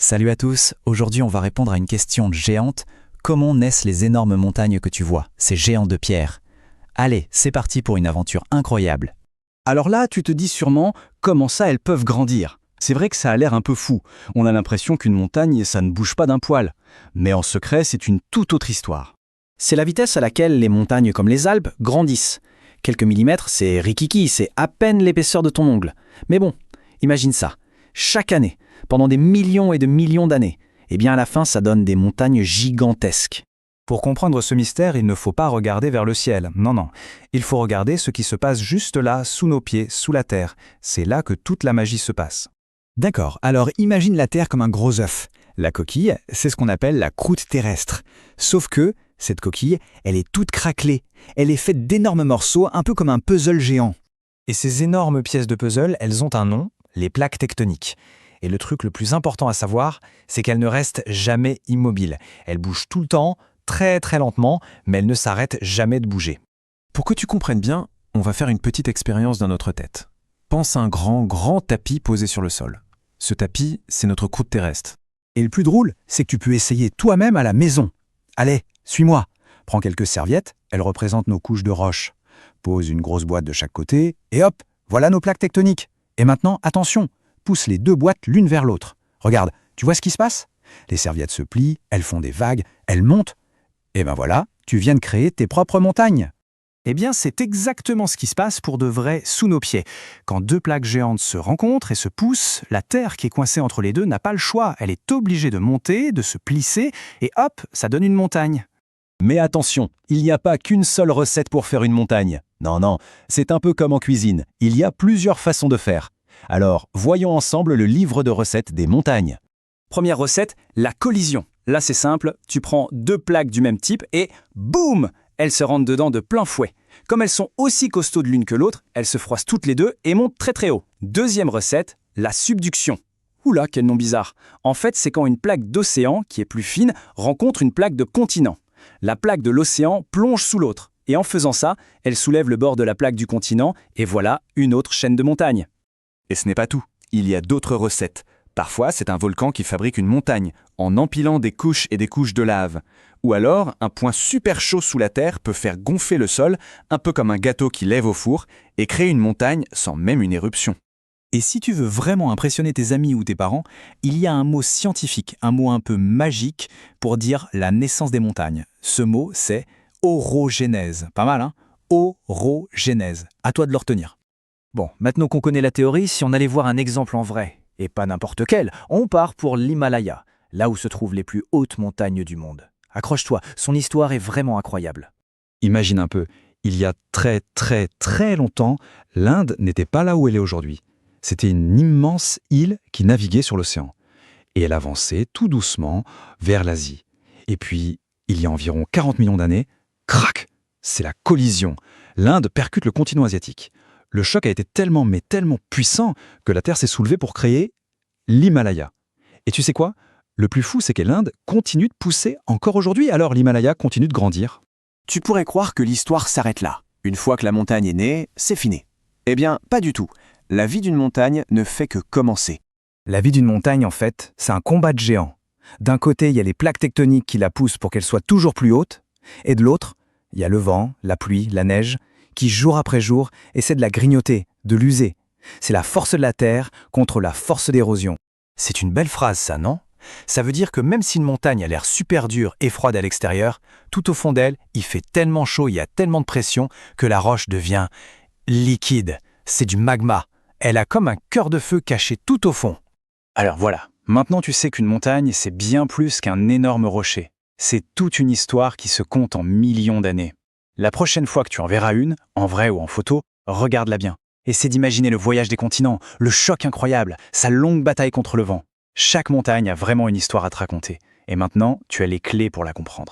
Salut à tous, aujourd'hui on va répondre à une question géante. Comment naissent les énormes montagnes que tu vois, ces géants de pierre? Allez, c'est parti pour une aventure incroyable. Alors là, tu te dis sûrement, comment ça elles peuvent grandir? C'est vrai que ça a l'air un peu fou. On a l'impression qu'une montagne, ça ne bouge pas d'un poil. Mais en secret, c'est une toute autre histoire. C'est la vitesse à laquelle les montagnes comme les Alpes grandissent. Quelques millimètres, c'est rikiki, c'est à peine l'épaisseur de ton ongle. Mais bon, imagine ça. Chaque année, pendant des millions et de millions d'années, et bien à la fin, ça donne des montagnes gigantesques. Pour comprendre ce mystère, il ne faut pas regarder vers le ciel. Non. Il faut regarder ce qui se passe juste là, sous nos pieds, sous la terre. C'est là que toute la magie se passe. D'accord, alors imagine la Terre comme un gros œuf. La coquille, c'est ce qu'on appelle la croûte terrestre. Sauf que, cette coquille, elle est toute craquelée. Elle est faite d'énormes morceaux, un peu comme un puzzle géant. Et ces énormes pièces de puzzle, elles ont un nom, les plaques tectoniques. Et le truc le plus important à savoir, c'est qu'elles ne restent jamais immobiles. Elles bougent tout le temps, très très lentement, mais elles ne s'arrêtent jamais de bouger. Pour que tu comprennes bien, on va faire une petite expérience dans notre tête. Pense à un grand tapis posé sur le sol. Ce tapis, c'est notre croûte terrestre. Et le plus drôle, c'est que tu peux essayer toi-même à la maison. Allez, suis-moi. Prends quelques serviettes, elles représentent nos couches de roches. Pose une grosse boîte de chaque côté, et hop, voilà nos plaques tectoniques. Et maintenant, attention, pousse les deux boîtes l'une vers l'autre. Regarde, tu vois ce qui se passe? Les serviettes se plient, elles font des vagues, elles montent. Et ben voilà, tu viens de créer tes propres montagnes. Eh bien, c'est exactement ce qui se passe pour de vrai sous nos pieds. Quand deux plaques géantes se rencontrent et se poussent, la terre qui est coincée entre les deux n'a pas le choix. Elle est obligée de monter, de se plisser, et hop, ça donne une montagne. Mais attention, il n'y a pas qu'une seule recette pour faire une montagne. Non, c'est un peu comme en cuisine. Il y a plusieurs façons de faire. Alors, voyons ensemble le livre de recettes des montagnes. Première recette, la collision. Là, c'est simple, tu prends deux plaques du même type et boum, elles se rentrent dedans de plein fouet. Comme elles sont aussi costaudes l'une que l'autre, elles se froissent toutes les deux et montent très très haut. Deuxième recette, la subduction. Oula, quel nom bizarre. En fait, c'est quand une plaque d'océan, qui est plus fine, rencontre une plaque de continent. La plaque de l'océan plonge sous l'autre. Et en faisant ça, elle soulève le bord de la plaque du continent et voilà une autre chaîne de montagnes. Et ce n'est pas tout, il y a d'autres recettes. Parfois, c'est un volcan qui fabrique une montagne, en empilant des couches et des couches de lave. Ou alors, un point super chaud sous la terre peut faire gonfler le sol, un peu comme un gâteau qui lève au four, et créer une montagne sans même une éruption. Et si tu veux vraiment impressionner tes amis ou tes parents, il y a un mot scientifique, un mot un peu magique pour dire la naissance des montagnes. Ce mot, c'est orogénèse. Pas mal, hein? Orogénèse. À toi de le retenir. Bon, maintenant qu'on connaît la théorie, si on allait voir un exemple en vrai, et pas n'importe quel, on part pour l'Himalaya, là où se trouvent les plus hautes montagnes du monde. Accroche-toi, son histoire est vraiment incroyable. Imagine un peu, il y a très longtemps, l'Inde n'était pas là où elle est aujourd'hui. C'était une immense île qui naviguait sur l'océan. Et elle avançait tout doucement vers l'Asie. Et puis, il y a environ 40 millions d'années, crac, c'est la collision. L'Inde percute le continent asiatique. Le choc a été tellement puissant que la Terre s'est soulevée pour créer l'Himalaya. Et tu sais quoi? Le plus fou, c'est que l'Inde continue de pousser encore aujourd'hui, alors l'Himalaya continue de grandir. Tu pourrais croire que l'histoire s'arrête là. Une fois que la montagne est née, c'est fini. Eh bien, pas du tout. La vie d'une montagne ne fait que commencer. La vie d'une montagne, en fait, c'est un combat de géants. D'un côté, il y a les plaques tectoniques qui la poussent pour qu'elle soit toujours plus haute, et de l'autre, il y a le vent, la pluie, la neige, qui jour après jour essaie de la grignoter, de l'user. C'est la force de la terre contre la force d'érosion. C'est une belle phrase ça, non? Ça veut dire que même si une montagne a l'air super dure et froide à l'extérieur, tout au fond d'elle, il fait tellement chaud, il y a tellement de pression que la roche devient liquide. C'est du magma. Elle a comme un cœur de feu caché tout au fond. Alors voilà, maintenant tu sais qu'une montagne, c'est bien plus qu'un énorme rocher. C'est toute une histoire qui se compte en millions d'années. La prochaine fois que tu en verras une, en vrai ou en photo, regarde-la bien. Essaie d'imaginer le voyage des continents, le choc incroyable, sa longue bataille contre le vent. Chaque montagne a vraiment une histoire à te raconter. Et maintenant, tu as les clés pour la comprendre.